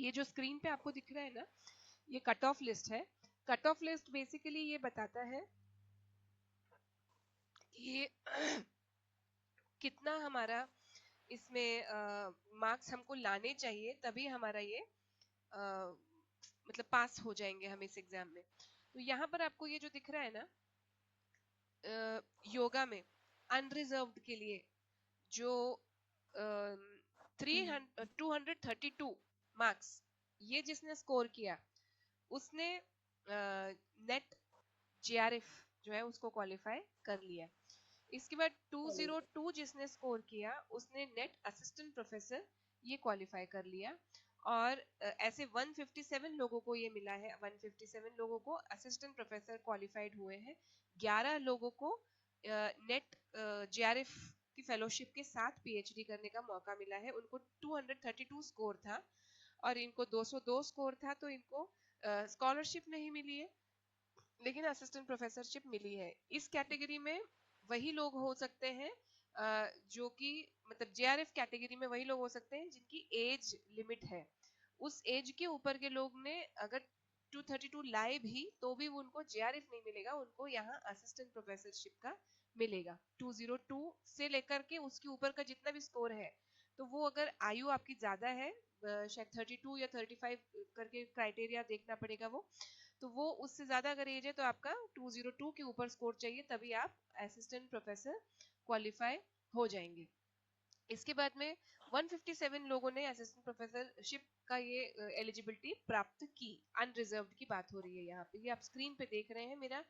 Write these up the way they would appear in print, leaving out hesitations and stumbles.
ये जो स्क्रीन पे आपको दिख रहा है ना, ये कट ऑफ लिस्ट है। कट ऑफ लिस्ट बेसिकली ये बताता है कि कितना हमारा इसमें मार्क्स हमको लाने चाहिए, तभी हमारा ये मतलब पास हो जाएंगे हम इस एग्जाम में। तो यहाँ पर आपको ये जो दिख रहा है ना, योगा में अनरिजर्व्ड के लिए जो 232 मार्क्स ये जिसने स्कोर किया, उसने नेट जेआरएफ जो है उसको क्वालिफाई कर लिया। इसके बाद 202 जिसने स्कोर किया, उसने नेट असिस्टेंट प्रोफेसर ये क्वालिफाई कर लिया। और ऐसे 157 लोगों को ये मिला है, 157 लोगों को असिस्टेंट प्रोफेसर क्वालिफाइड हुए हैं। 11 लोगों को नेट जेआरएफ की फेलोशिप के साथ पीएचडी करने का मौका मिला है। उनको 232 स्कोर था और इनको 202 स्कोर था, तो इनको स्कॉलरशिप नहीं मिली है, लेकिन असिस्टेंट प्रोफेसरशिप मिली है। इस कैटेगरी में वही लोग हो सकते हैं जो कि मतलब जेआरएफ कैटेगरी में वही लोग हो सकते हैं जिनकी एज लिमिट है। उस एज के ऊपर के लोग ने अगर 232 लाए भी तो भी उनको जेआरएफ नहीं मिलेगा, उनको यहाँ असिस्टेंट प्रोफेसरशिप का मिलेगा। 202 से लेकर के उसके ऊपर का जितना भी स्कोर है, तो वो अगर आयु आपकी ज्यादा है, शायद 32 या 35 करके क्राइटेरिया देखना पड़ेगा वो, तो वो उससे ज्यादा अगर एज है तो आपका 202 के ऊपर स्कोर चाहिए, तभी आप असिस्टेंट प्रोफेसर क्वालिफाई हो जाएंगे। इसके बाद में 157 लोगों ने असिस्टेंट प्रोफेसरशिप का ये एलिजिबिलिटी प्राप्त की। अनरिजर्व्ड की बात हो रही है यहाँ पे, ये आप स्क्रीन पे देख रहे हैं, मेरा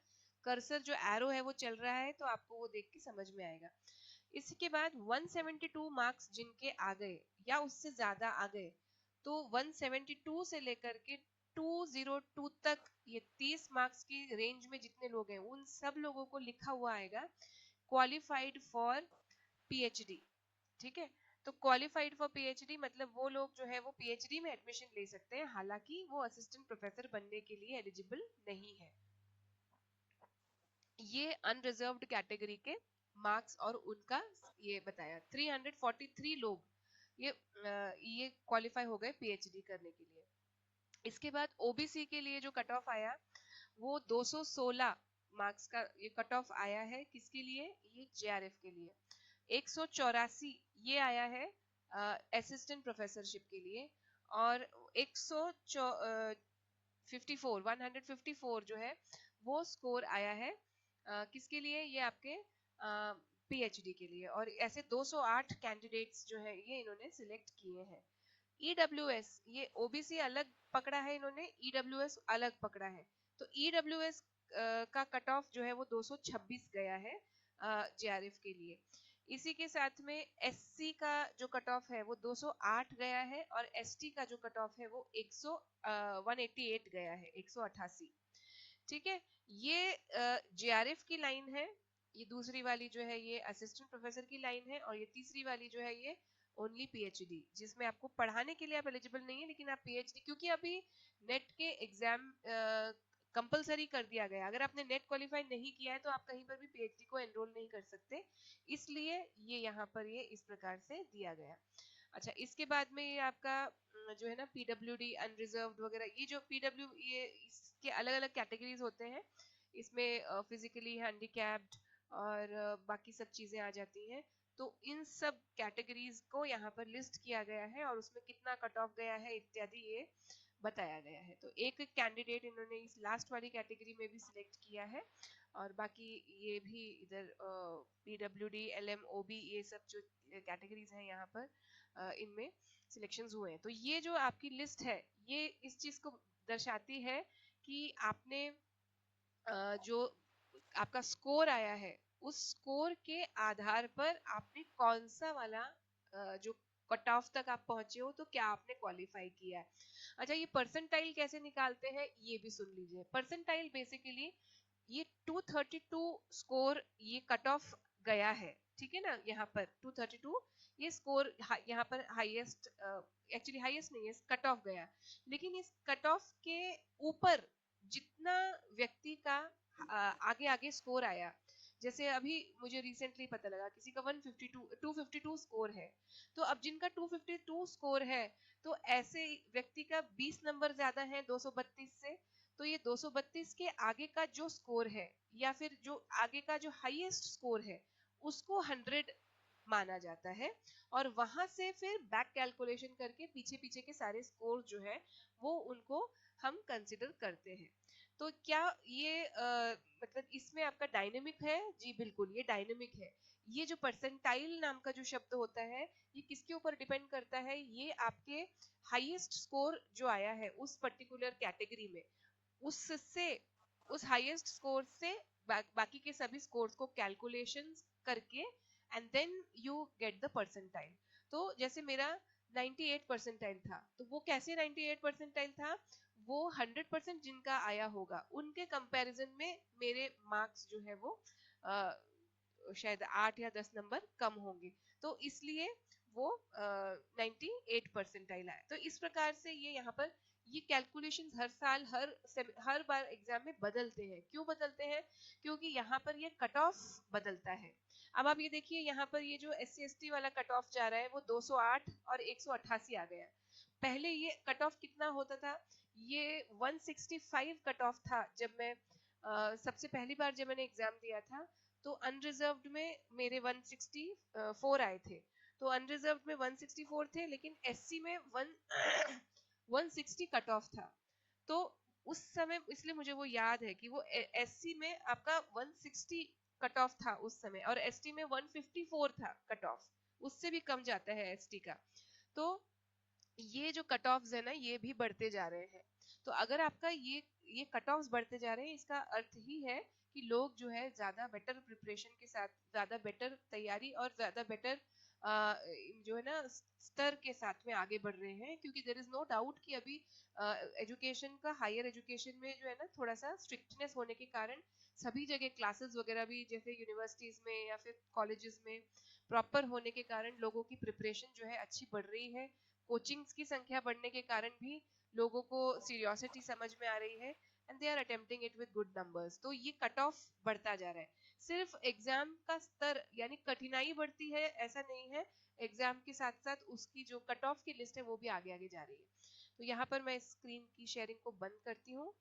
कर्सर जो एरो है वो चल रहा है, तो आपको वो देख के समझ में आएगा। इसके बाद 172 मार्क्स जिनके आ गए या उससे ज्यादा आ गए, तो 172 से लेकर के 202 तक ये 30 मार्क्स की रेंज में जितने लोग हैं, उन सब लोगों को लिखा हुआ आएगा क्वालिफाइड फॉर पीएचडी। ठीक है, तो क्वालिफाइड फॉर पीएचडी मतलब वो लोग जो है वो पीएचडी में एडमिशन ले सकते हैं, हालांकि वो असिस्टेंट प्रोफेसर बनने के लिए एलिजिबल नहीं है। ये अनरिजर्व्ड कैटेगरी के मार्क्स और उनका ये बताया। 343 लोग ये क्वालिफाई हो गए पीएचडी करने के लिए। इसके बाद ओबीसी के लिए जो कट ऑफ आया वो 216 मार्क्स का ये कट ऑफ आया है। किसके लिए? ये जेआरएफ के लिए। 184 ये आया है असिस्टेंट प्रोफेसरशिप के लिए, और 154 जो है वो स्कोर आया है किसके लिए? ये आपके पीएचडी के लिए। और ऐसे 208 कैंडिडेट्स जो है ये इन्होंने सिलेक्ट किए हैं। ईडब्ल्यूएस ये ओबीसी अलग पकड़ा है इन्होंने, ईडब्ल्यूएस अलग पकड़ा है। तो ईडब्ल्यूएस का कट ऑफ जो है वो 226 गया है जेआरएफ के लिए। इसी के साथ में एससी का जो कट ऑफ है वो 208 गया है, और एसटी का जो कट ऑफ है वो 188 गया है, 188। ठीक है, ये जेआरएफ की लाइन है, ये दूसरी वाली जो है ये असिस्टेंट प्रोफेसर की लाइन है, और ये तीसरी वाली जो है ये ओनली पीएचडी, जिसमें आपको पढ़ाने के लिए आप एलिजिबल नहीं है, लेकिन आप पीएचडी, क्योंकि अभी नेट के एग्जाम कंपलसरी कर दिया गया, अगर आपने नेट क्वालिफाई नहीं किया है तो आप कहीं पर भी पीएचडी को एनरोल नहीं कर सकते, इसलिए ये यहाँ पर ये इस प्रकार से दिया गया। अच्छा, इसके बाद में ये आपका जो है ना पीडब्ल्यूडी अनरिजर्व्ड वगैरह, ये जो पीडब्ल्यू ये इसके अलग अलग कैटेगरीज होते हैं, इसमें फिजिकली हैंडीकैप्ड और बाकी सब चीजें आ जाती हैं। तो इन सब कैटेगरीज को यहाँ पर लिस्ट किया गया है और उसमें कितना कट ऑफ गया है इत्यादि ये बताया गया है। तो एक कैंडिडेट इन्होंने इस लास्ट वाली कैटेगरी में भी सिलेक्ट किया है, और बाकी ये भी इधर पीडब्ल्यूडी एलएमओबी ये सब जो कैटेगरीज हैं यहाँ पर इनमें सिलेक्शंस हुए हैं। तो ये जो आपकी लिस्ट है ये इस चीज को दर्शाती है कि आपने जो आपका स्कोर आया है उस स्कोर के आधार पर आपने कौन सा वाला जो कट ऑफ तक आप पहुंचे हो तो क्या आपने क्वालिफाई किया है। अच्छा, ये परसेंटाइल कैसे निकालते हैं ये भी सुन लीजिए। परसेंटाइल बेसिकली ये 232 स्कोर ये कट ऑफ गया है, ठीक है ना, यहाँ पर 232 ये स्कोर यहाँ पर हाईएस्ट, एक्चुअली हाईएस्ट नहीं है, कट ऑफ गया, लेकिन इस कट ऑफ के ऊपर जितना व्यक्ति का आगे आगे स्कोर आया, जैसे अभी मुझे रिसेंटली पता लगा किसी का 152 252 स्कोर है, तो अब जिनका 252 स्कोर है तो ऐसे व्यक्ति का 20 नंबर ज्यादा है 232 से, तो ये 232 के आगे का जो स्कोर है या फिर जो आगे का जो हाईएस्ट स्कोर है उसको 100 माना जाता है, और वहां से फिर बैक कैलकुलेशन करके पीछे पीछे के सारे स्कोर जो है वो उनको हम कंसिडर करते हैं। तो क्या ये मतलब इसमें आपका डायनेमिक है? जी बिल्कुल, ये डायनेमिक है। ये जो परसेंटाइल नाम का जो शब्द होता है ये किसके ऊपर डिपेंड करता है? ये आपके हाईएस्ट स्कोर जो आया है उस पर्टिकुलर कैटेगरी में, उससे उस हाईएस्ट स्कोर से बाकी के सभी स्कोर्स को कैलकुलेशन करके and then you get the percentile. तो जैसे मेरा 98 परसेंटाइल था, तो वो कैसे 98 परसेंटाइल था? वो 100% जिनका आया होगा उनके कंपैरिजन में मेरे मार्क्स जो है वो शायद 8 या 10 नंबर कम होंगे, तो इसलिए वो 98 परसेंटाइल आया। तो इस प्रकार से ये यहाँ पर ये कैलकुलेशंस हर साल हर बार एग्जाम में बदलते हैं। क्यों बदलते हैं? क्योंकि यहाँ पर ये कट ऑफ बदलता है। अब आप ये देखिए, यहाँ पर ये जो SC/ST वाला कट ऑफ जा रहा है वो 208 और 188 आ गया। पहले ये कट ऑफ कितना होता था? ये 165 कट ऑफ था जब मैं सबसे पहली बार जब मैंने एग्जाम दिया था, तो अनरिजर्व्ड में मेरे 164 आए थे। तो अनरिजर्व्ड में 164 थे, लेकिन SC में 160 कट ऑफ था। तो उस समय इसलिए मुझे वो याद है कि वो SC में आपका 160 कट ऑफ था उस समय, और ST में 154 था कट ऑफ, उससे भी कम जाता है ST का। तो ये जो कट ऑफ्स है ना ये भी बढ़ते जा रहे हैं। तो अगर आपका ये कट ऑफ्स बढ़ते जा रहे हैं, इसका अर्थ ही है कि लोग जो है ज्यादा बेटर प्रिपरेशन के साथ, ज्यादा बेटर तैयारी और ज्यादा बेटर जो है ना स्तर के साथ में आगे बढ़ रहे हैं। क्योंकि देयर इज नो डाउट कि अभी एजुकेशन का, हायर एजुकेशन में जो है ना थोड़ा सा स्ट्रिक्टनेस होने के कारण सभी जगह क्लासेस वगैरह भी जैसे यूनिवर्सिटीज में या फिर कॉलेजेस में प्रॉपर होने के कारण लोगों की प्रिपरेशन जो है अच्छी बढ़ रही है। कोचिंग्स की संख्या बढ़ने के कारण भी लोगों को सीरियसटी समझ में आ रही है and they are attempting it with good numbers. तो ये कट ऑफ बढ़ता जा रहा है। सिर्फ एग्जाम का स्तर यानी कठिनाई बढ़ती है ऐसा नहीं है, एग्जाम के साथ साथ उसकी जो कट ऑफ की लिस्ट है वो भी आगे आगे जा रही है। तो यहाँ पर मैं स्क्रीन की शेयरिंग को बंद करती हूँ।